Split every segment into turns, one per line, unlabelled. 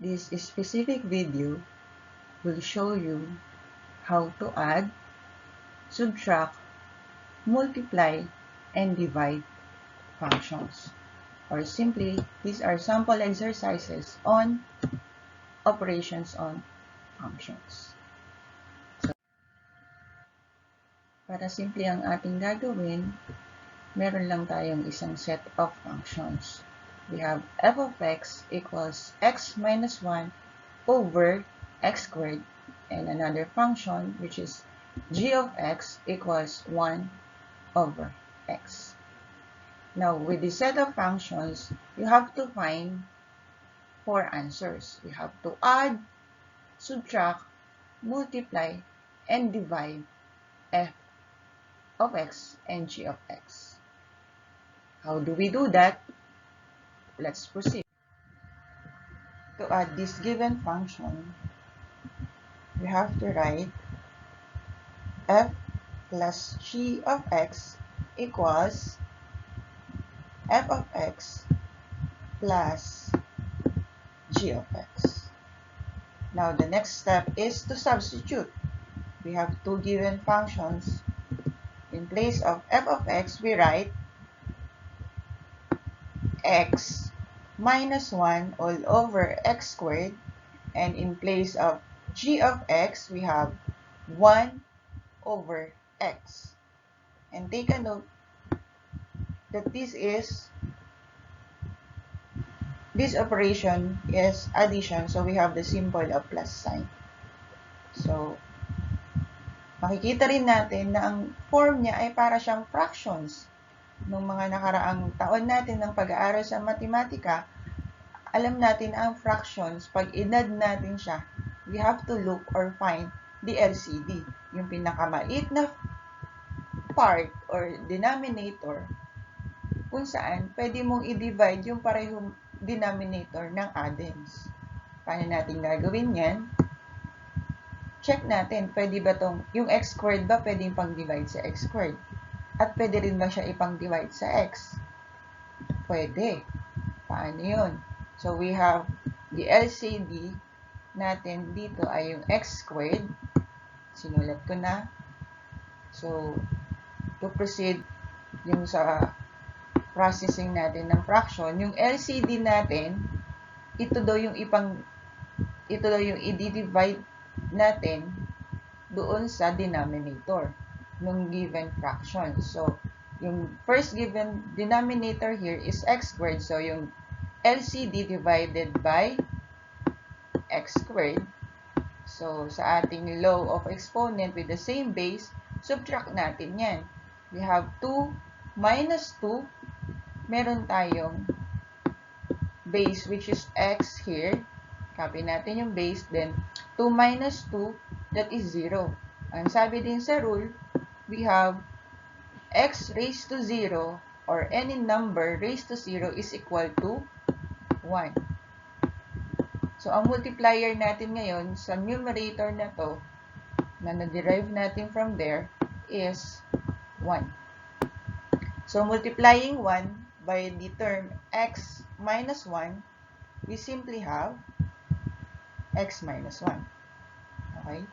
This specific video will show you how to add, subtract, multiply, and divide functions. Or simply, these are sample exercises on operations on functions. So, para simple ang ating gagawin, meron lang tayong isang set of functions. We have f of x equals x minus 1 over x squared, and another function which is g of x equals 1 over x. Now, with this set of functions, you have to find 4 answers. You have to add, subtract, multiply, and divide f of x and g of x. How do we do that? Let's proceed. To add this given function, we have to write f plus g of x equals f of x plus g of x. Now, the next step is to substitute. We have two given functions. In place of f of x, we write x minus 1 all over x squared, and in place of g of x, we have 1 over x. And take a note that this operation is addition, so we have the symbol of plus sign. So, makikita rin natin na ang form niya ay para siyang fractions. Nung mga nakaraang taon natin ng pag-aaral sa matematika, alam natin ang fractions, pag inad natin siya, we have to look or find the LCD, yung pinakamaliit na part or denominator, kung saan pwede mong i-divide yung parehong denominator ng addends. Paano natin gagawin yan? Check natin, pwede ba yung x squared ba pwedeng pang-divide sa x squared? At pwede rin ba siya ipang-divide sa x? Pwede. Paano yun? So, we have the LCD natin dito ay yung x squared. Sinulat ko na. So, to proceed yung sa processing natin ng fraction, yung LCD natin, ito daw yung i-divide natin doon sa denominator ng given fraction. So, yung first given denominator here is x squared. So, yung LCD divided by x squared. So, sa ating law of exponent with the same base, subtract natin yan. We have 2 minus 2. Meron tayong base which is x here. Copy natin yung base. Then, 2 minus 2, that is 0. Ang sabi din sa rule, we have x raised to 0 or any number raised to 0 is equal to 1. So, ang multiplier natin ngayon sa numerator na to, na na-derive natin from there, is 1. So, multiplying 1 by the term x minus 1, we simply have x minus 1. Okay?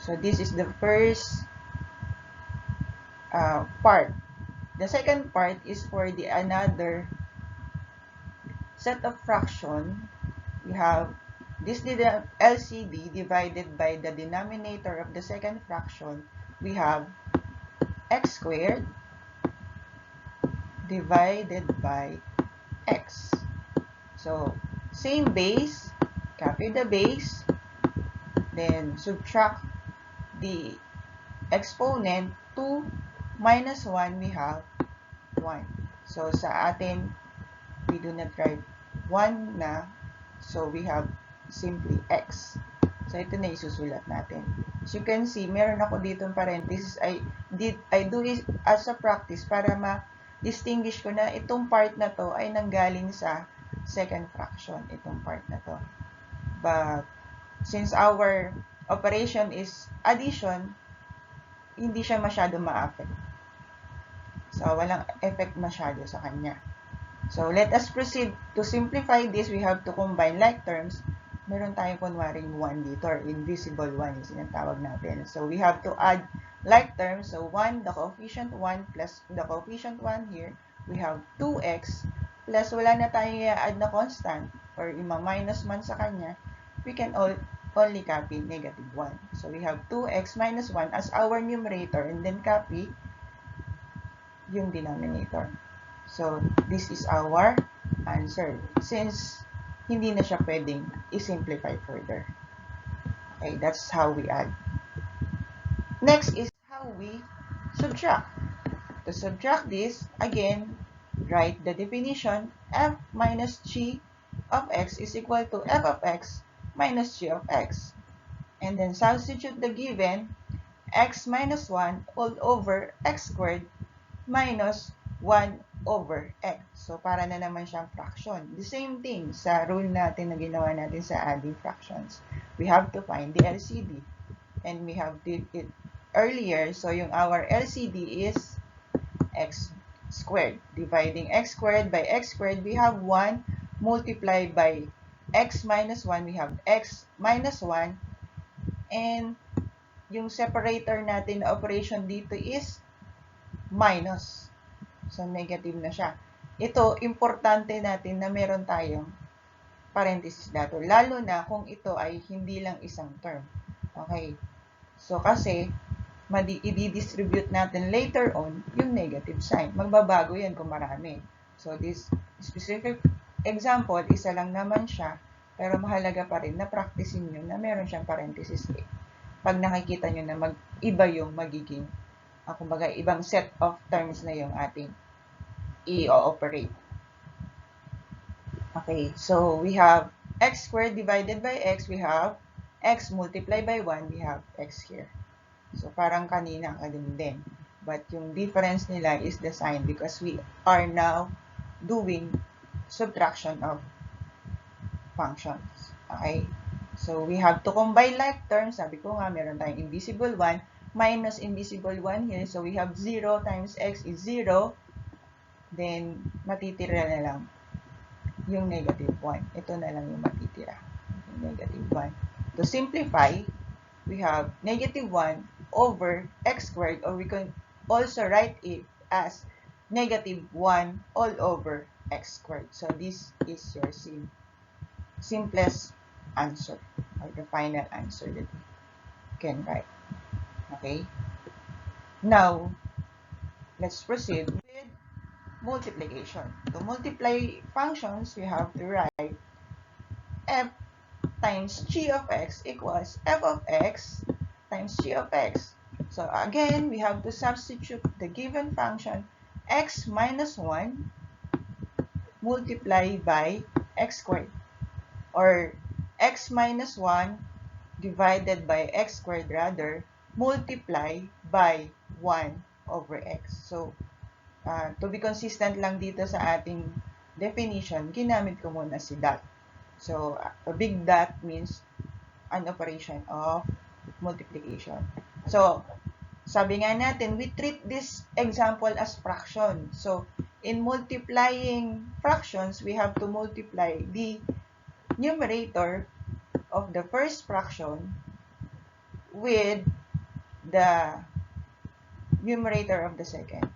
So, this is the first part. The second part is for the another set of fraction. We have this LCD divided by the denominator of the second fraction. We have x squared divided by x. So, same base, copy the base, then subtract the exponent. 2 minus 1, we have 1. So, sa atin, we do not write 1 na. So, we have simply x. So, ito na isusulat natin. As you can see, meron ako dito ng parenthesis. I do it as a practice para ma-distinguish ko na itong part na to ay nanggaling sa second fraction. Itong part na to. But, since our operation is addition, hindi siya masyado ma-affect. So, walang effect masyado sa kanya. So, let us proceed. To simplify this, we have to combine like terms. Meron tayong kunwaring 1 dito, or invisible 1 yung sinatawag natin. So, we have to add like terms. So, 1, the coefficient 1 plus the coefficient 1 here. We have 2x plus wala na tayong i-add na constant or ima-minus man sa kanya. We can only copy negative 1. So, we have 2x minus 1 as our numerator and then copy yung denominator. So, this is our answer. Since hindi na siya pwedeng i-simplify further. Okay, that's how we add. Next is how we subtract. To subtract this, again, write the definition. F minus g of x is equal to f of x minus g of x. And then substitute the given x minus 1 all over x squared minus 1 over x. So, para na naman siyang fraction. The same thing sa rule natin na ginawa natin sa adding fractions. We have to find the LCD. And we have did it earlier. So, yung our LCD is x squared. Dividing x squared by x squared, we have 1 multiplied by x minus 1. We have x minus 1. And yung separator natin na operation dito is minus. So, negative na siya. Ito, importante natin na meron tayong parenthesis dito. Lalo na kung ito ay hindi lang isang term. Okay. So, kasi, i-distribute natin later on yung negative sign. Magbabago yan kung marami. So, this specific example, isa lang naman siya. Pero mahalaga pa rin na practicein nyo na meron siyang parenthesis eh. Pag nakikita nyo na iba yung magiging kumbaga, ibang set of terms na yung ating i-operate. Okay, so we have x squared divided by x, we have x multiplied by 1, we have x here. So, parang kanina din. But yung difference nila is the sign because we are now doing subtraction of functions. Okay? So, we have to combine like terms. Sabi ko nga, meron tayong invisible 1 minus invisible 1 here. So, we have 0 times x is 0. Then, matitira na lang yung negative 1. Ito na lang yung matitira. Yung negative 1. To simplify, we have negative 1 over x squared, or we can also write it as negative 1 all over x squared. So, this is your simplest answer, or the final answer that you can write. Okay? Now, let's proceed with multiplication. To multiply functions, we have to write f times g of x equals f of x times g of x. So again, we have to substitute the given function x minus 1 multiplied by x squared, or x minus 1 divided by x squared rather, multiply by 1 over x. So, to be consistent lang dito sa ating definition, ginamit ko muna si dot. So, a big dot means an operation of multiplication. So, sabi nga natin, we treat this example as fraction. So, in multiplying fractions, we have to multiply the numerator of the first fraction with the numerator of the second.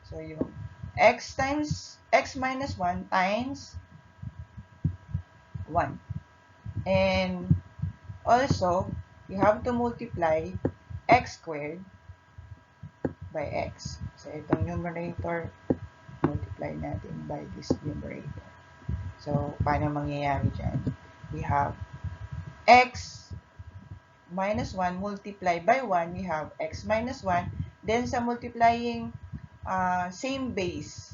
So, yung x minus 1 times 1. And also, you have to multiply x squared by x. So, itong numerator, multiply natin by this numerator. So, paano mangyayari dyan? We have x minus 1 multiplied by 1, we have x minus 1. Then, sa multiplying same base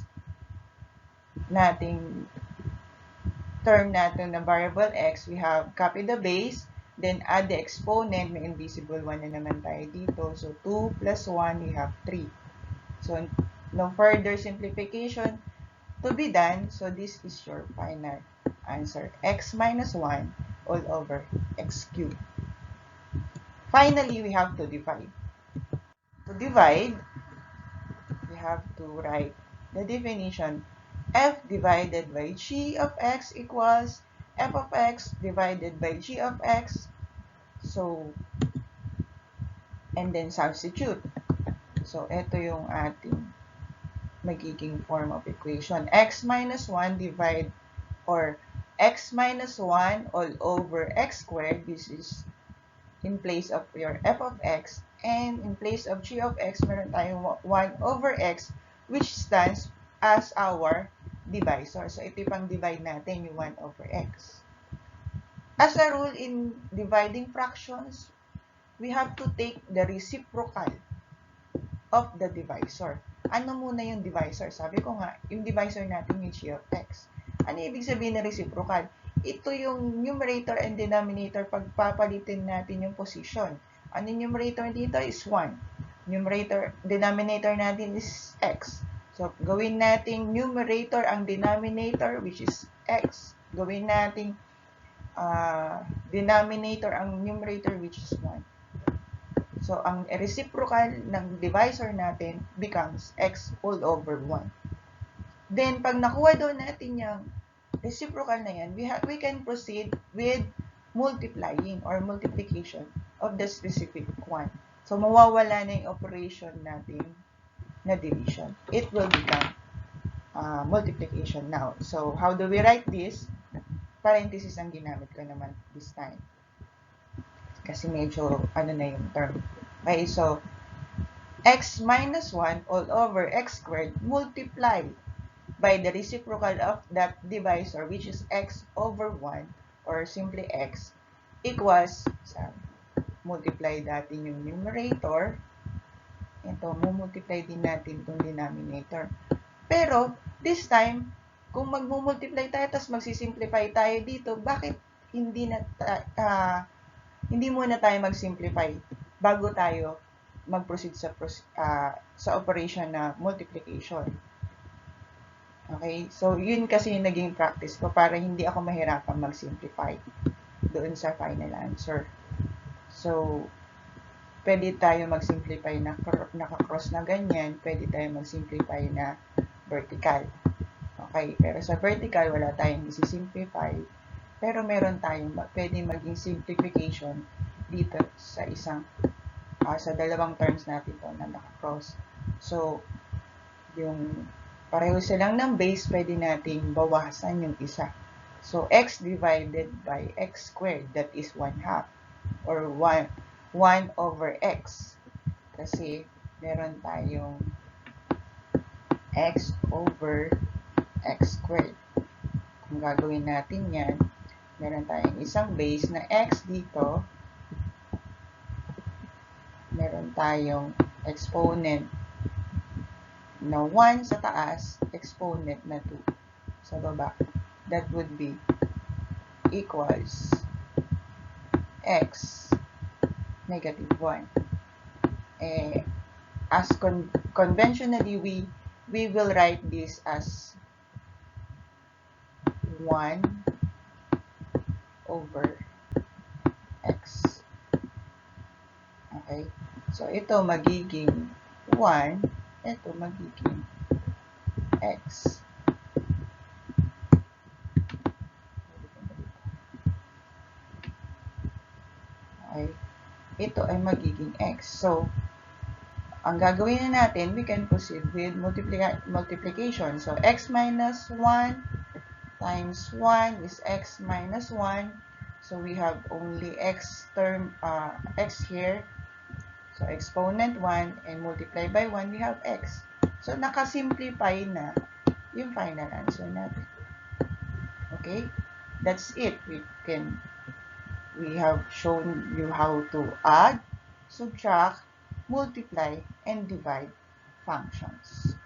nating term natin na variable x, we have copy the base, then add the exponent, may invisible 1 na naman tayo dito. So, 2 plus 1, we have 3. So, no further simplification to be done. So, this is your final answer. X minus 1 all over x cubed. Finally, we have to divide. To divide, we have to write the definition. f divided by g of x equals f of x divided by g of x. So, and then substitute. So, ito yung ating magiging form of equation. X minus 1 divide or x minus 1 all over x squared. This is in place of your f of x. And in place of g of x, meron tayong 1 over x which stands as our divisor. So, ito yung pang-divide natin, yung 1 over x. As a rule in dividing fractions, we have to take the reciprocal of the divisor. Ano muna yung divisor? Sabi ko nga, yung divisor natin yung g of x. Ano ibig sabihin na reciprocal? Ito yung numerator and denominator pagpapalitin natin yung position. Ano yung numerator dito is 1. Denominator natin is x. So, gawin natin numerator ang denominator which is x. Gawin natin denominator ang numerator which is 1. So, ang reciprocal ng divisor natin becomes x all over 1. Then, pag nakuha doon natin yung reciprocal na yan, we can proceed with multiplying or multiplication of the specific one. So, mawawala na yung operation natin na division. It will become multiplication now. So, how do we write this? Parenthesis ang ginamit ko naman this time. Kasi medyo, ano na yung term. Okay, so, x minus 1 all over x squared multiplied by the reciprocal of that divisor, which is x over 1, or simply x, equals, multiply natin yung numerator. Ito, multiply din natin itong denominator. Pero, this time, kung mag-multiply tayo, tapos magsisimplify tayo dito, bakit hindi muna tayo mag-simplify bago tayo mag-proceed sa operation na multiplication? Okay? So, yun kasi yung naging practice ko para hindi ako mahirapan mag-simplify doon sa final answer. So, pwede tayo mag-simplify na naka-cross na ganyan, pwede tayo mag-simplify na vertical. Okay? Pero sa vertical, wala tayong isi-simplify. Pero meron tayong pwede maging simplification dito sa sa dalawang terms natin to na naka-cross. So, yung pareho silang ng base, pwede nating bawasan yung isa. So, x divided by x squared, that is 1/2. Or 1 over x. Kasi, meron tayong x over x squared. Kung gagawin natin yan, meron tayong isang base na x dito. Meron tayong exponent na 1 sa taas, exponent na 2 sa baba. That would be equals x negative 1. As conventionally, we will write this as 1 over x. Okay? So, ito magiging 1, ito magiging x. Okay? Ito ay magiging x. So, ang gagawin na natin, we can proceed with multiplication. So, x minus 1 times 1 is x minus 1. So, we have only x term, x here. So, exponent 1 and multiply by 1, we have x. So, nakasimplify na yung final answer natin. Okay? That's it. We have shown you how to add, subtract, multiply, and divide functions.